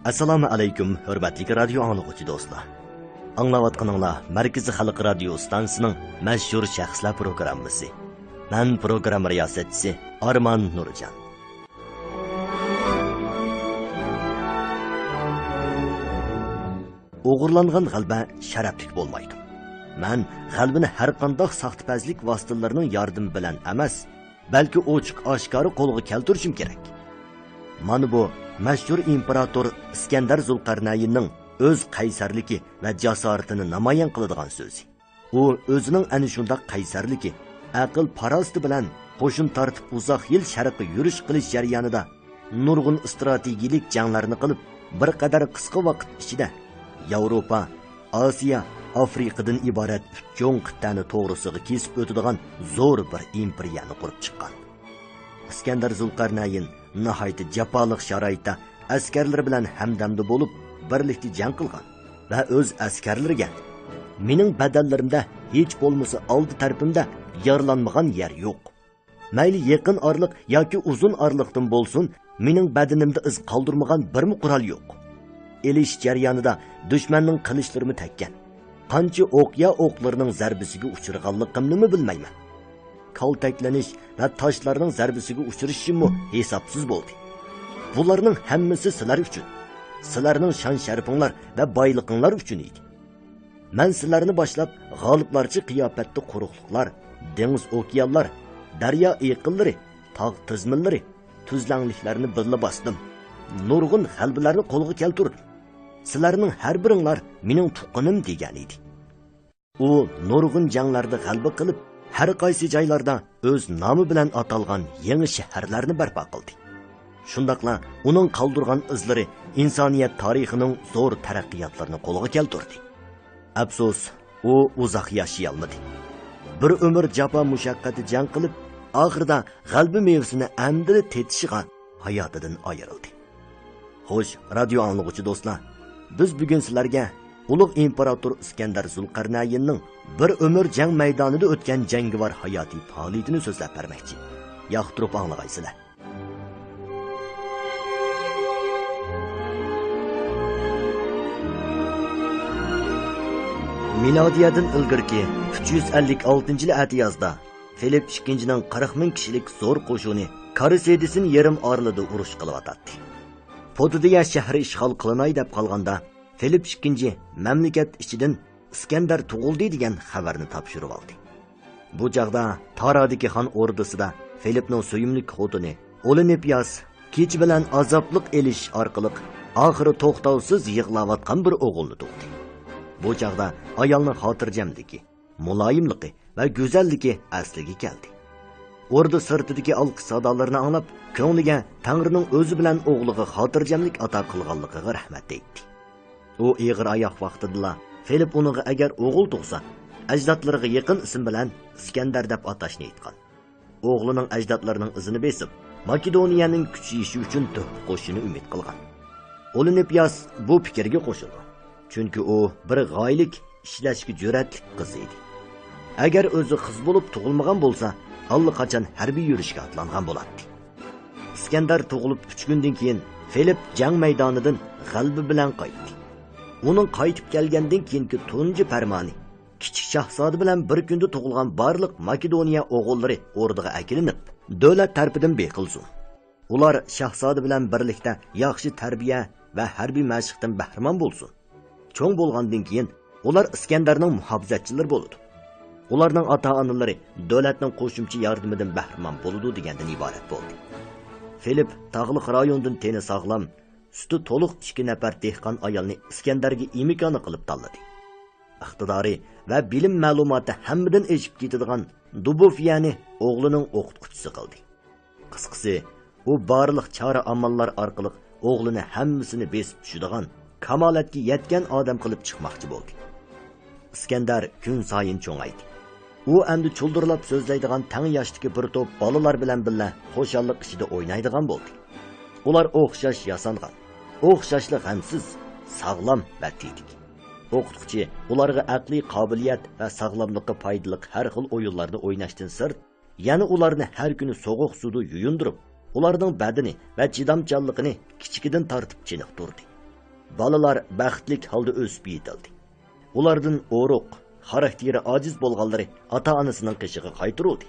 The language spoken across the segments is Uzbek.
Assalomu alaykum, hurmatli radio anglag'uchi do'stlar. Anglayotganinglar Markaziy xalq radio stansiyasining mashhur shaxslar programmasi. Men program riyosatchisi Arman Nurjan. O'g'irlangan g'alba sharaflik bo'lmaydi. Men g'albini har qanday saxtpazlik vositalarining yordami bilan emas, balki ochiq-oshkora qo'lga keltirishim kerak. Mana bu mashhur imperator Iskandar Zulqarnaynning o'z qaysarligi va jasoratini namoyon qiladigan so'zi. U o'zining ana shunday qaysarligi, aql farosti bilan qo'shin tortib uzoq yil sharqqa yurish qilish jarayonida nurg'un strategik janglarni qilib, bir qadar qisqa vaqt ichida Yevropa, Osiyo, Afrikadan iborat cho'ng qit'ani to'g'risiga kesib o'tadigan zo'r bir imperiyani qurib chiqqan. Iskandar Zulqarnayn nihoyat jafoliq sharoitda askarlar bilan hamdamda bo'lib birlikda jang qilgan va o'z askarlariga mening badallarimda hech bo'lmasa oldi tarafimda yaralanmagan yer yo'q. Mayli yaqin orliq yoki uzun orliqdan bo'lsin, mening badanimda iz qoldirmagan birmi qurol yo'q. Elish jarayonida dushmanning qilichlarini tekkan. Qancha o'qya o'qlarining zarbisiga uchraganligimni bilmayman. Kaltaklanish va toshlarning zarbisiga uchrashishimmi hisobsiz bo'ldi. Bularning hammasi sizlar uchun, sizlarning shon sharafinglar va boyliqinglar uchun edi. Men sizlarni boshlab g'oliblarcha qiyofatda quruqliqlar, dengiz okeanlar, daryo iqillari, tog' tizminlari, tuzlanliklarni birla bosdim. Nurg'un g'albalarni qo'lga keltirdim. Sizlarning har biringlar mening tuqqanim degan edi. U nurg'un janglarda g'alba qilib, har qaysi joylarda o'z nomi bilan atalgan yangi shaharlarni barpo qildi. Shundaqla uning qoldirgan izlari insoniyat tarixining zo'r taraqqiyotlarini qo'lga keltirdi. Afsus, u uzoq yashay olmadi. Bir umr jafo mushaqqati jang qilib, oxirida g'alba mevsini amdili tetishiga hayotidan ayrildi. Xo'sh, radio anglag'uchi do'stlar, biz bugun sizlarga ulug' imperator Iskandar Zulqarnaynning bir umr jang maydonida o'tgan jangovar hayotiy faoliyatini so'zlab bermoqchi. Yoqtirib anglag'aysizlar. Milodiyadan ilgirki 356-yil atiyozda Filip II-ning 40 ming kishilik zo'r qo'shini Karisedis'in yarim orlida urush qilyotdi. Potidiya shahri ishg'ol qilinay deb qolganda Filip II mamlakat ichidan Iskandar tug'ildi degan xabarni topshirib oldi. Bu chaqda Taradagi xon o'rdasida Filipning suyimli xotini Olenipiyas kech bilan azobliq elish orqali oxiri to'xtovsiz yig'layotgan bir o'g'ilni tug'di. Bu chaqda ayolning xotirjamligi, muloyimligi va go'zalligi asliga keldi. Orda sirtidagi alqish sadolarini anglab, ko'ngliga Tangrining o'zi bilan o'g'liga xotirjamlik ato qilganligiga rahmat aytdi. U ig'ir oyoq vaqtida Filip uniga agar o'g'il tug'sa, ajdodlariga yaqin ism bilan Iskandar deb atashni aytgan. O'g'lining ajdodlarining izini besib, Makedoniyaning kuchayishi uchun qo'shini umid qilgan. Olenipiyas bu fikrga qo'shildi. Chunki u bir g'oylik ishlashga jur'atli qiz edi. Agar o'zi qiz bo'lib tug'ilmagan bo'lsa, allaqachon harbiy yurishga otlangan bo'lardi. Iskandar tug'ilib 3 kundan keyin Filip jang maydonidan g'alba bilan qaytdi. Uning qaytib kelgandan keyingi tunji farmoni kichik shahzoda bilan bir kunda tug'ilgan barliq Makedoniya o'g'illari o'rniga akilinib, davlat tarafidan beqilsin. Ular shahzoda bilan birlikda yaxshi tarbiya va harbiy mashqdan bahramon bo'lsin. Cho'ng bo'lgandan keyin ular Iskandarning muhofizatchilari bo'ladi. Ularning ota-onalari davlatning qo'shimcha yordamidan bahramon bo'ladi degandan iborat bo'ldi. Filip tog'liq rayondan teni sog'lom, suti to'liq 2 nafar dehqon ayolni Iskandarga imkoni qilib tanladi. Iqtidori va bilim ma'lumoti hammadan eshib ketadigan Dubofiyani o'g'lining o'qituvchisi qildi. Qisqasi, u barliq chora amallar orqali o'g'lini hammasini besib tushadigan, kamolatga yetgan odam qilib chiqmoqchi bo'ldi. Iskandar kun sayin cho'ngaydi. U endi chuldirlab so'zlaydigan tang yoshdagi bir to'p bolalar bilan birga xo'shallik ichida o'ynaydigan bo'ldi. Ular o'xshash yasangan, o'xshashli g'amsiz, sog'lom va tetik. O'qituvchi ularga aqliy qobiliyat va sog'lomlikka foydali har xil o'yinlarni o'ynashdan sirt, yana ularni har kuni sovuq suvda yuyundirib, ularning badani va chidamchanligini kichikidan tortib chiniqtirdi. Balalar baxtlik holda o'sib yetildi. Ulardan o'ruq, xarakteri ojiz bo'lganlari ota-onasining qishig'i qaytarildi.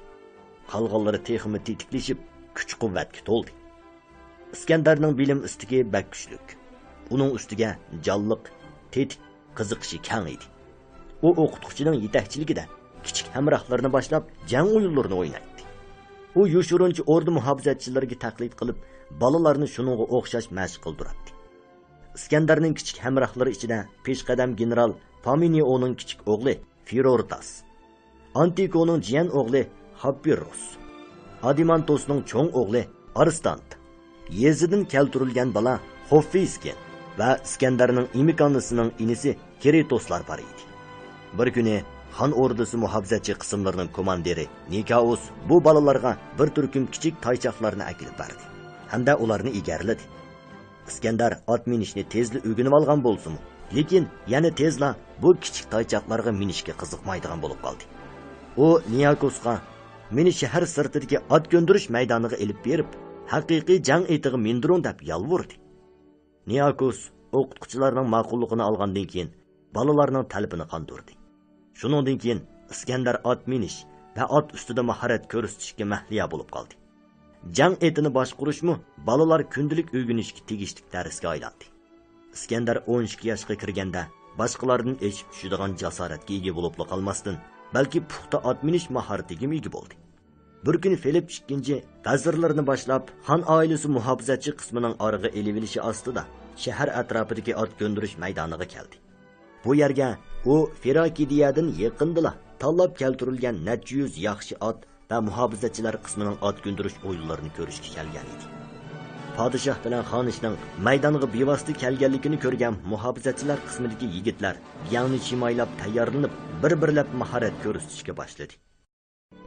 Qolganlari texmi tetiklashib, kuch-quvvatga to'ldi. Iskandarning bilim istigi bak kuchlik. Uning ustiga jonliq, tetik, qiziqishi keng edi. U o'qituvchining yetakchiligida kichik hamrohlarini boshlab jang o'yinlarini o'ynaydi. U yoshirinchi ordu muhofizatchilariga taqlid qilib, balalarni shuningga o'xshash mashq qildiradi. Iskandarning kichik hamrohlari ichida peshqadam general Paminioning kichik o'g'li Firortas, Antikoning jiyan o'g'li Happiros, Adimantosning cho'ng o'g'li Arstant, Yezidan keltirilgan bala Xoffisken va Iskandarning imikonisining inisi Keritoslar bor edi. Bir kuni xon ordusi muhofizatchi qismlarining komandiri Nikaos bu balalarga bir turkum kichik taychoqlarni akilib berdi hamda ularni egarladi. Iskandar ot minishni tezli o'rganib olgan bo'lsa-mu, lekin yana tezla bu kichik taychoqlarga minishga qiziqmaydigan bo'lib qoldi. U Nikosga meni shahar sirtidagi ot ko'ndirish maydoniga elib berib, haqiqiy jang etiga mindiring deb yalvordi. Nikos o'qituvchilarning ma'qulligini olgandan keyin balalarning talabini qondirdi. Shuningdan keyin Iskandar ot minish va ot ustida mahorat ko'rsatishga mahliya bo'lib qoldi. Jang etini boshqarishmi balalar kundalik o'rganishga tegishli darsga aylandi. Iskandar 12 yoshga kirganda boshqalardan eshib tushadigan jasoratga ega bo'lib qolmasdan, balki puxta ot minish mahoratiga ega bo'ldi. Bir kuni Filip II g'azirlarni boshlab, xon oilasi muhofizatchi qismining orig'i elivilishi ostida shahar atrofidagi ot ko'ndirish maydoniga keldi. Bu yerga u Firakidiyadan yaqindila tanlab keltirilgan necha yuz yaxshi ot va muhofizatchilar qismining ot ko'ndirish o'yinlarini ko'rishga kelgan edi. Podshoh bilan xonishning maydonga bevosita kelganligini ko'rgan muhofizatchilar qismidagi yigitlar yangni chimoylab tayyorlanib, bir-birlab mahorat ko'rsatishga boshladi.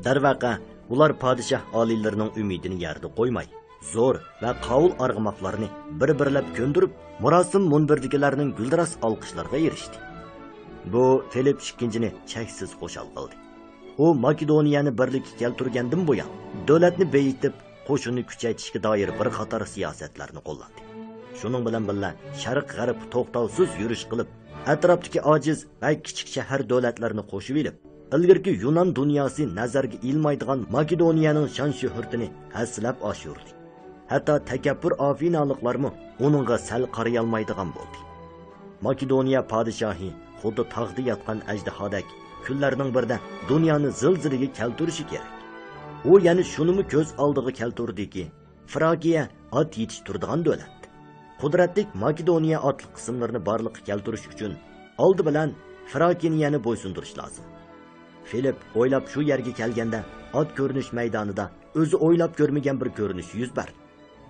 Darvaqa ular podshoh oliylarining umidini yerda qo'ymay, zo'r va qovul arg'umoqlarini bir-birlab ko'ndirib, murosim munbirdagilarning guldiras olqishlarga erishdi. Bu Filip II cheksiz xushal qildi. U Makedoniyani birlikka keltirgandan buyon davlatni beyitib, qo'shinni kuchaytirishga doir bir qator siyosatlarni qo'llandi. Shuning bilan birga sharq-g'arb to'xtovsiz yurish qilib, atrofdagi ojiz va kichik shahar davlatlarini qo'shib olib, ilgirki Yunon dunyosi nazarga ilmaydigan Makedoniyaning shon-shuhratini haslab oshirdi. Hatto takabbur afinaliklarmi uningga sal qaraya olmaydigan bo'ldi. Makedoniya podshohi xuddi tog'da yotgan ajdahodek kunlarning birida dunyoni zilzilaga keltirishi kerak. U yana shunimi ko'z oldiga keltirdiki, Frakiya ot yetishtiradigan davlat. Qudratli Makedoniya otliq qismlarini barliqqa keltirish uchun oldi bilan Frakiyani bo'ysundirish lozim. Filip o'ylab shu yerga kelganda ot ko'rinish maydonida o'zi o'ylab ko'rmagan bir ko'rinish yuz berdi.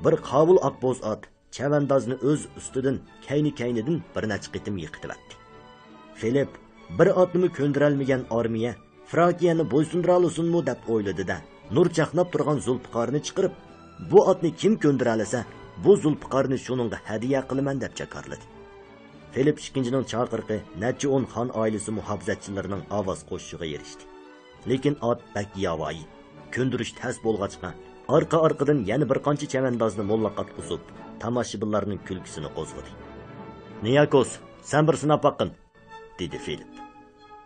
Bir qovul oqboz ot chavandozni o'z ustidan kayni-kaynidan bir necha qitim yiqitibdi. Filip bir otni ko'ndirolmagan armiya Frakiyani bo'ysundira olsunmi deb o'yladi-da, nur chaqnab turgan zulfiqarni chiqarib, bu otni kim ko'ndira olsa, bu zulfiqarni shuningga hadiya qilaman deb chakarladi. Filip II chaqirqi necha 10 xon oilasi muhofizatchilarining ovoz qo'shishiga erishdi. Lekin ot bak yavoyi, ko'ndirish tas bo'lg'achqa, orqa-orqadan yana bir qancha chavandozni mollaqat uzib, tomoshabinlarning kulgisini qo'zg'adi. "Nikos, sen bir sinab boqin", dedi Filip.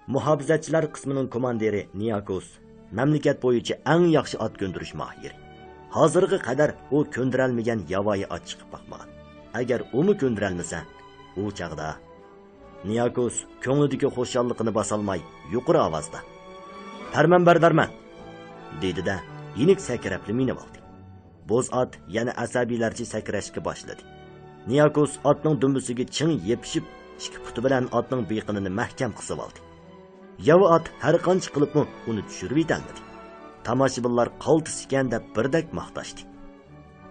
Muhofizatchilar qismining komandiri Nikos mamlakat bo'yicha eng yaxshi ot ko'ndirish mohiri. Hozirga qadar u ko'ndiralmagan yavoyi ot chiqib boqmagan. Agar uni ko'ndiralmasa, u chaqda Nikos ko'nglidagi xushalligini bosolmay yuqori ovozda "Farmonbardarman", dedi-da, yenik sakrabli minib oldi. Bo'z ot yana asabiylarcha sakrashga boshladi. Nikos otning dumbisiga ching yepishib, ikki puti bilan otning beqinini mahkam qisib oldi. Yavi ot har qancha qilibmi uni tushirib yetolmadi. Tomoshabinlar qaltis ekan deb birdak maqtashdi.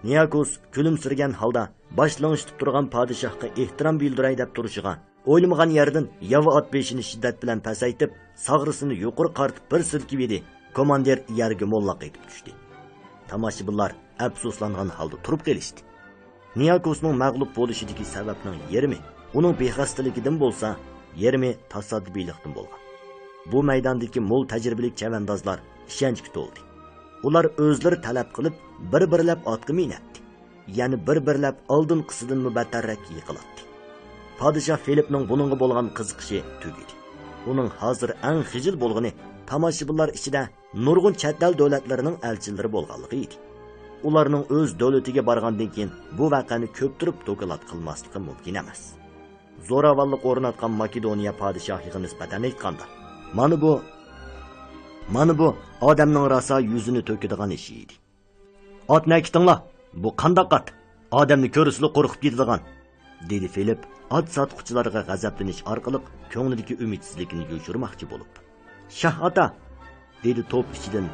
Nikos kulimsirgan holda boshlang'ich turgan podshohga ehtirom bildiray deb turishiga, o'ylamagan yerdan yavi ot beshini shiddat bilan pasaytib, sag'risini yuqori qartib bir silkib edi. Komandir yerga mollaq etib tushdi. Tomoshabinlar afsuslangan holda turib kelishdi. Nikosning mag'lub bo'lishidagi sababning yarmi uning bexastaligidan bo'lsa, yarmi tasodifiylikdan bo'lgan. Bu maydondagi mo'l tajribali chavandozlar ishonchga to'ldi. Ular o'zlari talab qilib bir-birlab otga minatdi. Ya'ni bir-birlab oldin qisidan mubattarrak yiqiladi. Padişah Filipning buningga bo'lgan qiziqishi tugidi. Uning hozir eng xijil bo'lgani tomoshabinlar ichida nurg'un chet el davlatlarining elchilari bo'lganligi edi. Ularning o'z davlatiga borgandan keyin bu voqeani ko'ptirib doklad qilmasligi mumkin emas. Zo'ravonlik o'rnatgan Makedoniya podshohiga nisbatan aytganda, mana bu odamning rosa yuzini to'kadigan ishi edi. Otni aytinglar, bu qanday qat? Odamni ko'risli qo'rqib ketadigan, dedi Filip ot sotquchilarga g'azablanish orqali ko'nglidagi umidsizlikni yo'shirmoqchi bo'lib. Shah ota, dedi to'p ichidan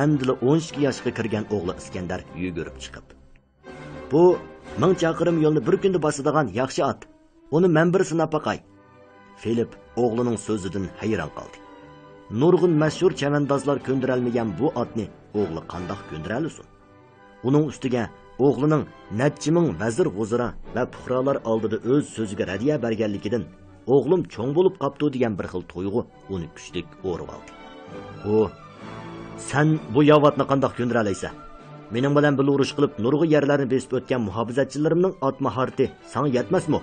amdili 12 yoshga kirgan o'g'li Iskandar yugurib chiqib. Bu 1000 chaqirim yo'lni bir kunda bosadigan yaxshi ot. Uni men bir sinab boqay. Filip o'g'lining so'zidan hayron qoldi. Nurg'un mashhur chavandozlar ko'ndiralmagan bu otni o'g'li qandoq ko'ndiralisin? Uning ustiga o'g'lining necha ming vazir g'uzira va puhrolar oldida o'z so'ziga radiya berganligidan o'g'lim cho'ng bo'lib qopti degan bir xil tuyg'u uni kuchlik o'rib oldi. Sen bu yavatni qandoq ko'ndiralaysan? Mening bilan bir urush qilib nurg'i yerlarni besib o'tgan muhofizatchilarimning ot mahorati sana yetmasmi?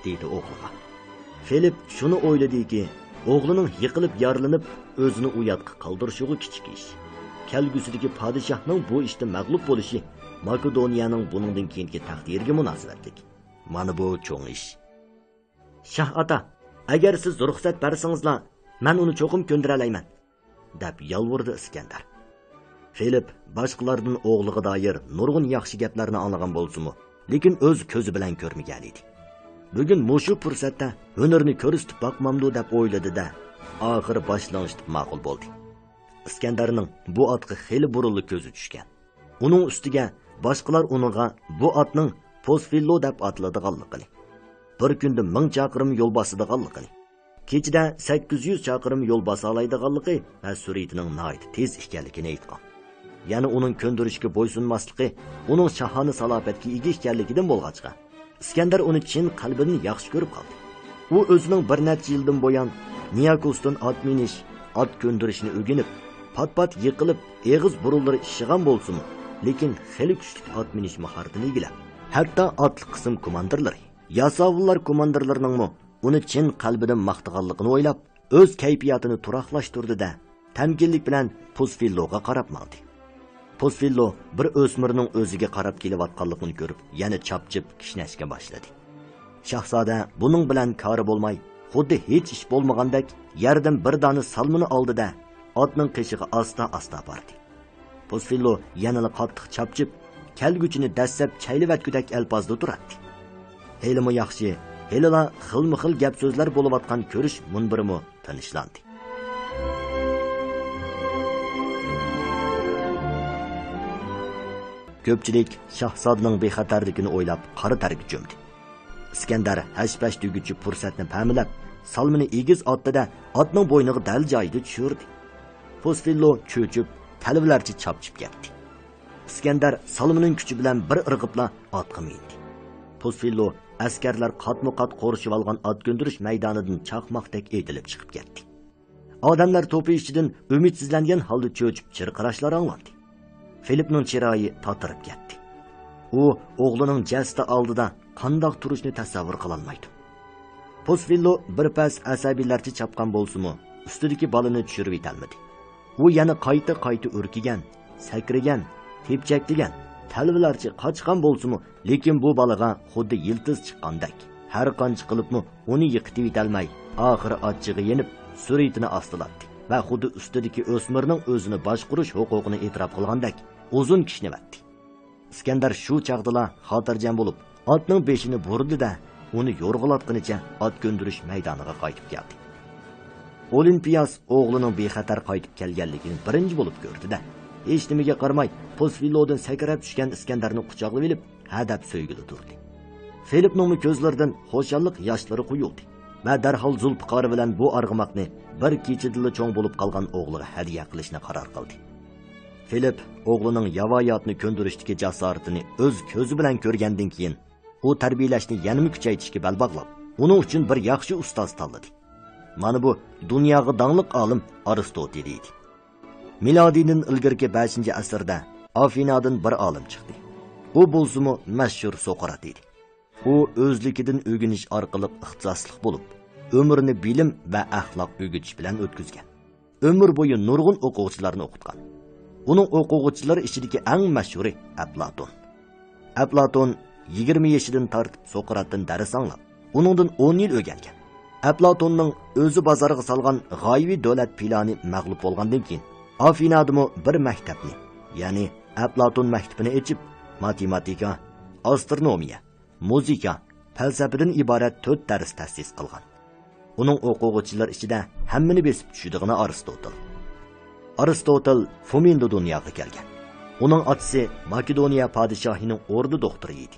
dedi o'g'liga. Filip shuni o'yladiki, o'g'lining yiqilib yorilinib o'zini u yoqqa qoldirishiga kichik ish. Kelgusidagi podshohning bu ishda mag'lub bo'lishi Makedoniyaning buningdan keyingi taqdiriga munosabatlik. Mana bu cho'ng ish. Shah ota, agar siz ruxsat bersangizlar, men uni cho'qim ko'ndira olayman, deb yolvurdi Iskandar. Filip boshqalardan o'g'liga doir nurg'un yaxshi gaplarni anglagan bo'lsa-mu, lekin o'z ko'zi bilan ko'rmagan edi. Bugun mushu fursatda hunarni ko'rsatib boqmamdu deb o'yladi-da, oxiri boshlang'ich ma'qul bo'ldi. Iskandarning bu otga xeli burilib ko'zi tushgan. Uning ustiga boshqalar uniga bu otning Posfillo deb atiladiganligini, bir kunda 1000 chaqirim yo'l bosadiganligini, kechida 800 chaqirim yo'l bosa oladiganligi va sur'atining nihoyat tez ekanligini aytgan. Ya'ni uning ko'ndirishga bo'ysunmasligi uning shahona salobatga ega ekanligidan bo'lg'achqa, Iskandar uni chin qalbidan yaxshi ko'rib qoldi. U o'zining bir necha yildan bo'yon Niyakosdan ot minish, ot ko'ndirishni o'rganib, pat-pat yiqilib, eg'iz burunlari ishigan bo'lsin, lekin xeli kuchli ot minish mahoratini egilab, hatto otliq qism komandirlari, yasovullar komandirlarining uni chin qalbidan maqtaganligini o'ylab, o'z kayfiyatini turaqlashtirdi-da, tamkinlik bilan Posfilloga qarab maqdi. Posfillo bir o'smirning o'ziga qarab kelayotganligini ko'rib, yana chapchib kishnashga boshladi. Shahzoda buning bilan kori bo'lmay, xuddi hech ish bo'lmagandek yerdan bir dona salmini oldi-da, otning qishig'i asta-asta bordi. Posfillo yanada qattiq chapchib, kelguchini dassab chaylivatgudak alpozda turadi. Helimi yaxshi, helila xilma-xil gap so'zlar bo'layotgan ko'rish munbirimi tinishlandi. Ko'pchilik shahzodaning bexatarligini o'ylab qora targa cho'mdi. Iskandar hashpash tuguchi fursatni ta'minlab, salmini egiz otdi-da, otning bo'yniga dal joyida tushirdi. Posfillo cho'chib, talvlarcha chopchib ketdi. Iskandar salmining kuchi bilan bir irg'ibla otga mindi. Posfillo askarlar qatma-qat qo'rishib olgan ot ko'ndirish maydonidan chaqmoqdek etilib chiqib ketdi. Odamlar to'pi ichidan umidsizlangan holda cho'chib chirqirashlar anglandi. Filipning chiroyi totirib ketdi. U o'g'lining jasdi oldida qandoq turishni tasavvur qila olmaydi. Posfillo bir pas asabiylarcha chapgan bo'lsa-mu, ustidagi balini tushirib yetolmadi. U yana qayta-qayta urkigan, sakragan, tepchaklagan, talvilarcha qochgan bo'lsa-mu, lekin bu balaga xuddi yiltiz chiqqandek, har qancha qilibmi uni yiqitib yetolmay, oxiri achchig'i yenib, sur'atini ostilatdi va xuddi ustidagi o'smirning o'zini boshqarish huquqini e'tirof qilgandek uzun kishnivatdi. Iskandar shu chaqdala xotirjam bo'lib, otning beshini burdi-da, uni yo'rg'ilatgunicha ot ko'ndirish maydoniga qaytib keldi. Olimpiyas o'g'lining bexatar qaytib kelganligini birinchi bo'lib ko'rdi-da, hech nimaga qaramay Posfillodan sakrab tushgan Iskandarni quchoqlab olib, hadab so'ygili turdi. Filipning ko'zlaridan xo'shallik yoshlari quyildi va darhol Zulfiqor bilan bu arg'umoqni bir kechida cho'ng bo'lib qolgan o'g'liga hadiya qilishni qaror qildi. Filip o'g'lining yavoyatni ko'ndirishdagi jasoratini o'z ko'zi bilan ko'rgandan keyin u tarbiyalashni yanada kuchaytirishga bel bog'lab, uning uchun bir yaxshi ustoz tanladi. Mana bu dunyoga dangliq olim Aristotel edi. Milodiydan ilgirki 5-asrda Afinadan bir olim chiqdi. U bo'lsa-mu mashhur Sokrat edi. u o'zligidan o'rganish orqali ixtisoslik bo'lib, umrini bilim va axloq o'rgatish bilan o'tkazgan. Umr bo'yi nurg'un o'quvchilarni o'qitgan. Uning o'quvchilari ichidagi eng mashhuri Aflatun. Aflatun 20 yoshidan tortib Sokratdan dars anglab, uningdan 10 yil o'rgangan. Aflatunning o'zi bozorga solgan g'oyibiy davlat plani mag'lub bo'lgandan keyin Afinadimi bir maktabni, ya'ni Aflatun maktabini ochib, matematika, astronomiya, muzika, falsafadan iborat 4 dars ta'sis qilgan. Uning o'quvchilari ichida hammani besib tushadigan Aristotel. Aristotel Fuminda dunyoga kelgan. Uning otasi Makedoniya podshohining o'rdi doktori edi.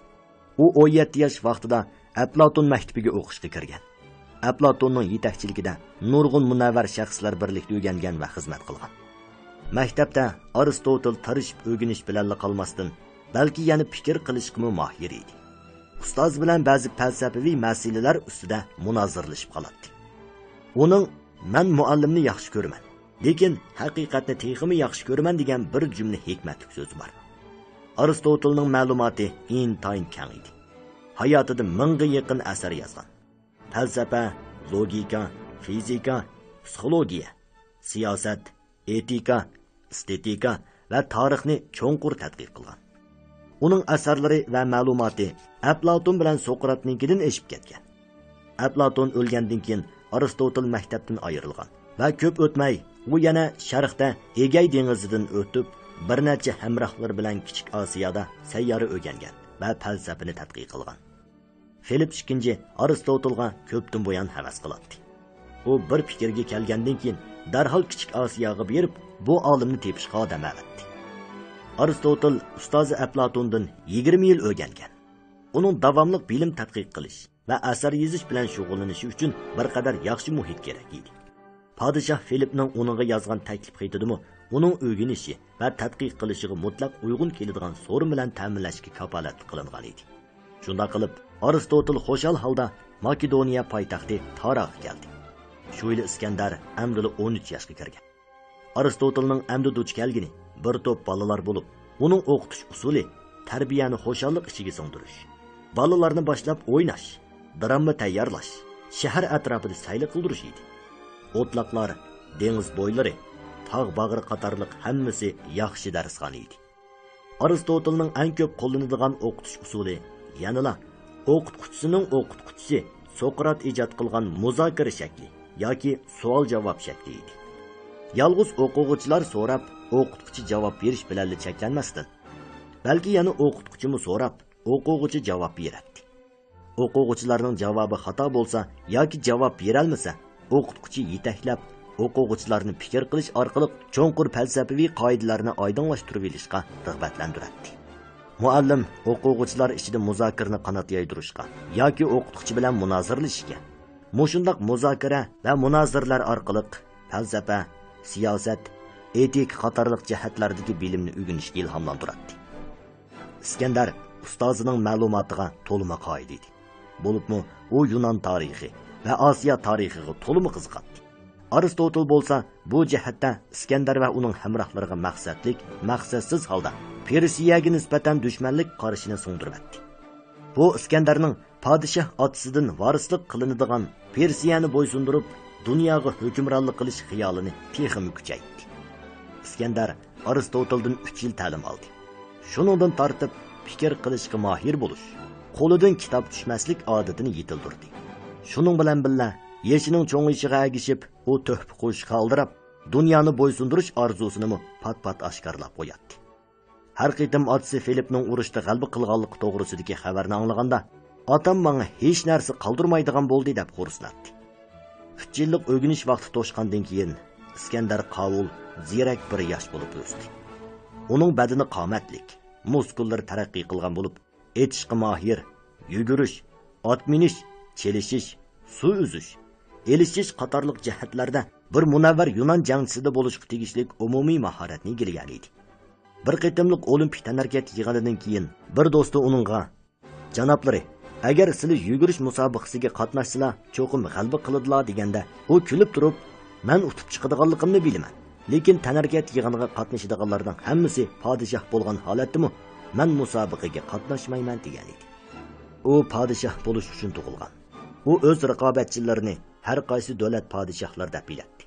U 17 yosh vaqtida Aflatun maktabiga o'qishga kirgan. Aflatunning yetakchiligida nurg'un munavvar shaxslar birlikda o'rgangan va xizmat qilgan. Maktabda Aristotel tarishib o'rganish bilan qolmasdan, balki yana fikr qilishga mohir edi. Ustoz bilan ba'zi falsafiy masalalar ustida munozirlashib qoladi. Uning "Men muallimni yaxshi ko'raman, lekin haqiqatni texmi yaxshi ko'raman" degan bir jumla hikmatli so'zi bor. Aristotelning ma'lumoti intayin keng edi. Hayotida mingga yaqin asar yozgan. Falsafa, logika, fizika, psixologiya, siyosat, etika, estetika va tarixni cho'nqur tadqiq qilgan. Uning asarlari va ma'lumoti Aflatun bilan Sokratnikidan eshib ketgan. Aflatun o'lgandan keyin Aristotel maktabdan ayrilgan va ko'p o'tmay u yana Sharqda Egey dengizidan o'tib, bir necha hamrohlar bilan Kichik Osiyoda sayyora o'rgangan va falsafani tadqiq qilgan. Filip II Aristotelga ko'pdan buyon havas qiladi. U bir fikrga kelgandan keyin darhol Kichik Osiyoga berib, bu olimni tepishga odam avatdi. Aristotel ustozi Aflatundan 20 yil o'rgangan. Uning davomli bilim tadqiq qilish va asar yozish bilan shug'ullanishi uchun bir qadar yaxshi muhit kerak edi. Podshoh Filipning uningga yozgan taklif xatidimi uning o'rganishi va tadqiq qilishiga mutlaq uyg'un keladigan so'rim bilan ta'minlashga kafolat qilingan edi. Shunda qilib Aristotel xo'shal holda Makedoniya poytaxti Taraqqa keldi. Shu yil Iskandar amdili 13 yoshga kirgan. Aristotelning amdi duch kelgini bir to'p bolalar bo'lib, uning o'qitish usuli tarbiyani xo'shallik ichiga singdirish, bolalarni boshlab o'ynash, drama tayyorlash, shahar atrofida sayli qildirish edi. O'tloqlar, dengiz bo'ylari, tog' bag'ri qatorliq hammasi yaxshi darsxona edi. Aristotelning eng ko'p qo'llaniladigan o'qitish usuli yanada o'qituvchisining o'qituvchisi Sokrat ijod qilgan muzokara shakli yoki savol-javob shakli edi. Yalg'iz o'quvchilar so'rab, o'qituvchi javob berish bilan cheklanmasdan, balki yana o'qituvchimi so'rab, o'quvchi javob beradi. O'quvchilarning javobi xato bo'lsa yoki javob bera olmasa, o'qituvchi yetaklab, o'quvchilarni fikr qilish orqali cho'nqur falsafiy qoidalarni oydinlashtirib olishga rag'batlantiradi. Muallim o'quvchilar ichida muzokarani qanot yaydirishga yoki o'qituvchi bilan munozirlashishga, mushundaq muzokara va munozirlar orqali falsafa, siyosat, etik qatorliq jihatlardagi bilimni o'rganishga ilhomlantiradi. Iskandar ustozining ma'lumotiga to'lima qoid edi. Bo'libmi, u Yunon tarixi va Osiyo tarixiga to'lima qiziqadi. Aristotel bo'lsa, bu jihatda Iskandar va uning hamrohlariga maqsadlik, maqsadsiz holda Persiyaga nisbatan dushmanlik qarashini singdiribdi. Bu Iskandarning podshoh otasidan varislik qilinadigan Persiyani bo'ysundirib, dunyoga hukmronlik qilish xiyolini texmi kuchaytirdi. Iskandar Aristoteldan 3 yil ta'lim oldi. Shuningdan tortib fikr qilishga mohir bo'lish, qo'lidan kitob tushmaslik odatini yetildirdi. Shuning bilan birga yeshining cho'ng'ishiga agishib, u to'hfa qo'sh qoldirib, dunyoni bo'ysundirish orzusini pat-pat oshkorlab qo'yadi. Har qitim otasi Filipning urushda g'alaba qilganligi to'g'risidagi xabarni anglaganda, otam menga hech narsa qoldirmaydigan bo'ldi deb xo'rsinadi. 3 yillik o'rganish vaqti to'shqandan keyin Iskandar qovul, zirak bir yosh bo'lib o'sdi. Uning badani qomatlik, muskullari taraqqiy qilgan bo'lib, etishga mohir, yugurish, ot minish, chelishish, suv uzish, elishish qatorliq jihatlarda bir munavvar Yunon jangchisida bo'lishga tegishli umumiy mahoratni egallagan edi. Bir qitimlik olimpik tanarkat yig'inidan keyin bir do'sti uningga: "Janoblari, agar sizlar yugurish musobaqasiga qatnashsizlar, cho'qim g'alaba qiladilar" deganda, u kulib turib, "Men utib chiqadiganligimni bilaman, lekin tanarkat yig'iniga qatnashadiganlarning hammasi podshoh bo'lgan holatdami, men musobaqaga qatnashmayman" degan edi. u podshoh bo'lish uchun tug'ilgan. U o'z raqobatchilarini har qaysi davlat podshohlar deb biladi.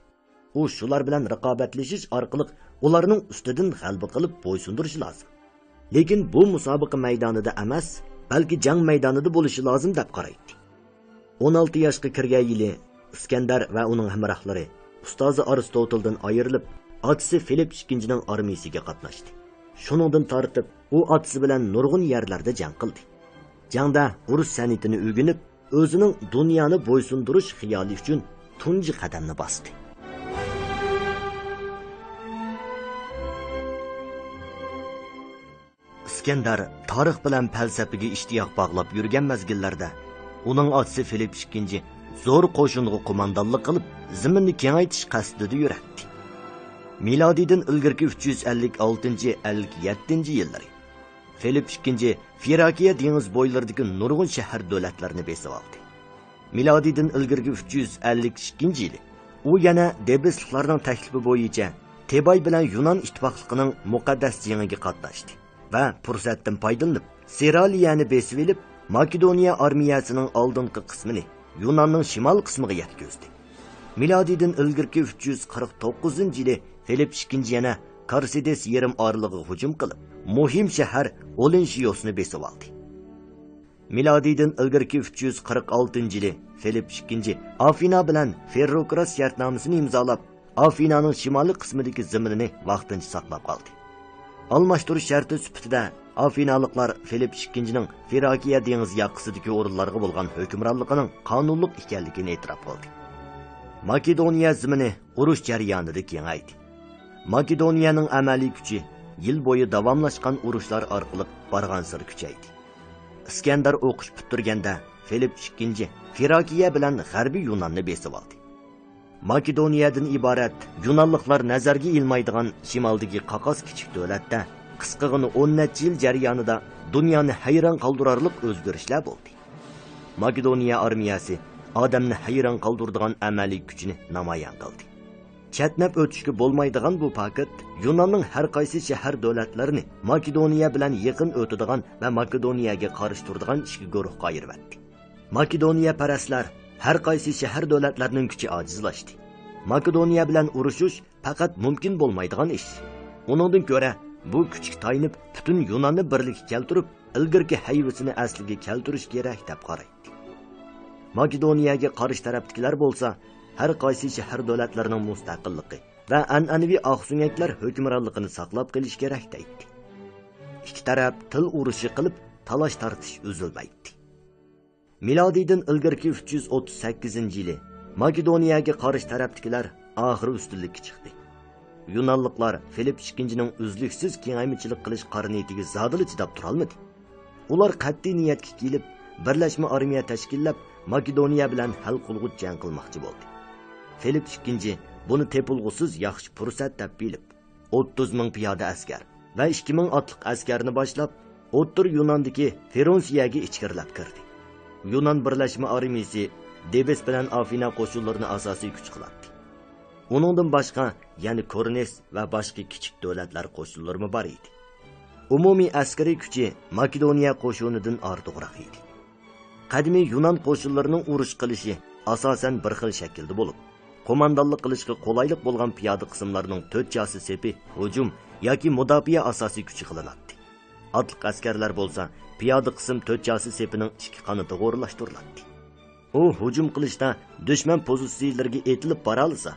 U shular bilan raqobatlashish orqali ularning ustidan g'alaba qilib bo'ysundirishi lozim. Lekin bu musobaqa maydonida emas, balki jang maydonida bo'lishi lozim deb qaraydi. 16 yoshga kirgan yili Iskandar va uning hamrohlari ustozi Aristoteldan ayrilib, otasi Filip II armiyasiga qatnashdi. Shuningdan tortib, u otasi bilan nurg'un yerlarda jang qildi. Jangda urush san'atini o'rganib, o'zining dunyoni bo'ysundirish xiyoli uchun tunji qadamni bosdi. Iskandar tarix bilan falsafaga ishtiyoq bog'lab yurgan mazgillarda uning otasi Filip II zo'r qo'shinga qo'mondonlik qilib, zaminni kengaytirish qasdida yuradi. Milodiydan ilgirki 356-57 yillari Filip II Firakiya dengiz bo'ylaridagi nurg'un shahar davlatlarini besib oldi. Milodiydan ilgirki 352 yili u yana debesliklarning taklifi bo'yicha Tebay bilan Yunon ittifoqligining muqaddas jangiga qatnashdi va fursatdan foydalanib Seraliyani besib olib, Makedoniya armiyasining oldingi qismini Yunonning shimol qismiga yetkazdi. Milodiydan ilgirki 349-yili Filip II yana Karsides yarim orlig'iga hujum qilib, muhim shahar Olenshiyosni besib oldi. Milodiydan ilgirki 346-yili Filip II Afina bilan Ferrokras shartnomasini imzolab, Afinaning shimoliy qismidagi zaminini vaqtincha saqlab qoldi. Almashtirish sharti sifatida Afinaliklar Filip II'ning Firakiya dengiz yoqasidagi o'rinlarga bo'lgan hukmronligining qonunli ekanligini e'tirof qildi. Makedoniya zamini urush jarayonida kengaydi. Makedoniyaning amaliy kuchi yil bo'yi davomlashgan urushlar orqali borgan sir kuchaydi. Iskandar o'qish bitirganda Filip II Firakiya bilan g'arbiy Yunonni besib oldi. Makedoniyadan iborat Yunonliklar nazarga ilmaydigan shimoldagi Qaqos kichik davlatda qisqagina 10 yil jarayonida dunyoni hayron qoldirarlik o'zgarishlar bo'ldi. Makedoniya armiyasi odamni hayron qoldiradigan amaliy kuchini namoyon qildi. Chatnab o'tishga bo'lmaydigan bu paket Yunonning har qaysi shahar davlatlarini Makedoniya bilan yaqin o'tadigan va Makedoniyaga qarshi turadigan ikki guruhga ayirib etdi. Makedoniya paraslar har qaysi shahar davlatlarining kuchi ojizlashdi. Makedoniya bilan urushish faqat mumkin bo'lmaydigan ish. Uningdan ko'ra bu kuchga tayinib butun Yunonni birlikka keltirib, ilgirki hayvasini asliga keltirish kerak deb qaraydi. Makedoniyaga qarshi tarafdagilar bo'lsa, har qaysi shahar davlatlarining mustaqilligi va an'anaviy oqsunyaklar hukmronligini saqlab qolish kerak deydi. Ikki taraf til urushi qilib, talash tortish uzilmaydi. Milodiydan ilgirki 338-yili Makedoniyaga qarshi tarafdagilar oxiri ustunlikka chiqdi. Yunonliklar Filip II'ning uzluksiz kengaymichilik qilish qariniyatiga zodili chidab tura olmadi. Ular qat'iy niyatga kelib, birlashma armiya tashkillab, Makedoniya bilan hal qilg'uch jang qilmoqchi bo'ldi. Filip II buni tepilg'usiz yaxshi fursat deb bilib, 30 ming piyoda askar va 2 ming otliq askarni boshlab, O'ttir Yunondagi Feronsiyaga ichkirilab kirdi. Yunon birlashma armiyasi Debes bilan Afina qo'shinlarini asosiy kuch qiladi. Uningdan boshqa, ya'ni Kornes va boshqa kichik davlatlar qo'shinlari bor edi. Umumiy askariy kuchi Makedoniya qo'shinidan ortiqroq edi. Qadimiy Yunon qo'shinlarining urush qilishi asosan bir xil shaklda bo'lib, qo'mondonlik qilishga qulaylik bo'lgan piyoda qismlarining 4 jasi sepi hujum yoki mudofaa asosiy kuchi qilinadi. Otliq askarlar bo'lsa, piyoda qism 4 jasi sepining ikki qanatiga o'rnashtiriladi. U hujum qilishda dushman pozitsiyalariga etilib bora olsa,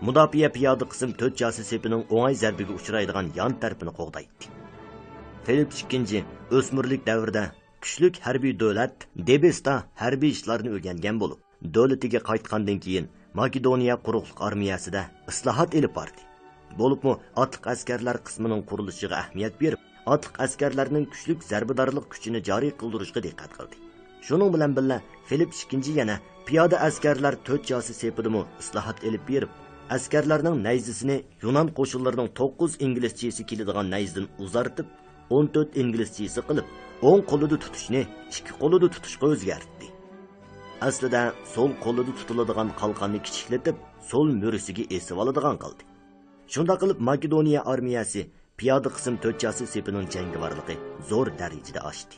mudofaa piyoda qism 4 jasi sepining o'ng'ay zarbiga uchraydigan yon tarafini qo'g'daydi. Filip II o'smirlik davrida kuchlik harbiy davlat Debesda harbiy ishlarni o'rgangan bo'lib, davlatiga qaytgandan keyin Makedoniya quruqlik armiyasida islohot elib bordi. Bo'libmi otliq askarlar qismining qurilishiga ahamiyat berib, otliq askarlarning kuchlik zarbadorlik kuchini joriy qildirishga diqqat qildi. Shuning bilan birga Filip II yana piyoda askarlar 4 josi sepidimi islohot elib berib, askarlarning nayzisini Yunon qo'shinlarining 9 inglizchasi keladigan nayzdan uzartib, 14 inglizchasi qilib, 10 qo'lida tutishni 2 qo'lida tutishga o'zgartirdi. Aslida so'l qo'lida tutiladigan qalqonni kichiklatib, so'l mo'risiga esib oladigan qildi. Shunda qilib Makedoniya armiyasi piyoda qism 4 jasi sepining jangovarligi zo'r darajada oshdi.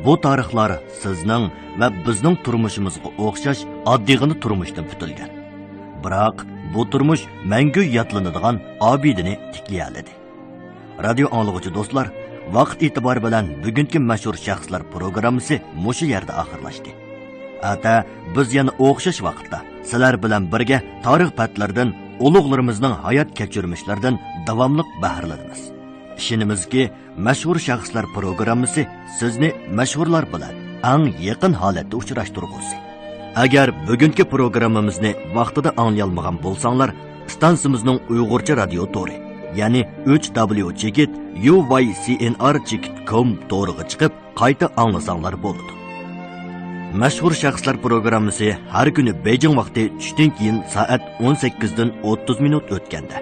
bu tarixlar sizning va bizning turmushimizga o'xshash oddiygina turmushdan putilgan. Biroq bu turmush mangu yodlanadigan obidini tikliyaladi. Radio anglag'uchi do'stlar, vaqt e'tibori bilan bugungi mashhur shaxslar programmasi mushu yerda oxirlashdi. Ata biz yana o'xshash vaqtda sizlar bilan birga tarix patlaridan, ulug'larimizning hayot kechirmishlaridan davomli bahralanamiz. Ishonimizki, mashhur shaxslar programmasi sizni mashhurlar bilan eng yaqin holatda uchrashtirgusi. Agar bugungi programmamizni vaqtida anglay bo'lsanglar, stansimizning Uyg'urcha radio to'ri, ya'ni 3w.uycnr.com to'riga chiqib, qayta anglasanglar bo'ladi. Mashhur shaxslar programmasi har kuni Beijing vaqti tushdan keyin soat 18 dan 30 minut o'tganda,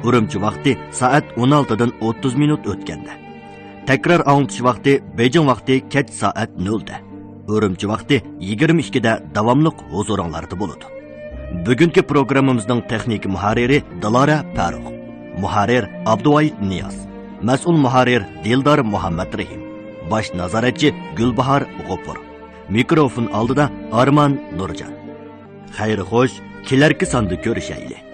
Urumchi vaqti soat 16 dan 30 minut o'tganda, takror anglatish vaqti Beijing vaqti kech soat 0 da, Urumchi vaqti 22 da davomli huzuringlarda bo'ladi. Bugungi programmamizning texnik muharriri Dilara Farruh, muharrir Abduvoyid Niyoz, mas'ul muharrir Dildor Muhammad Rahim, bosh nazoratchi Gulbahor G'ofur. Mikrofon oldida Arman Nurjan. Xayr xo'sh, kelarki sonda ko'rishaylik.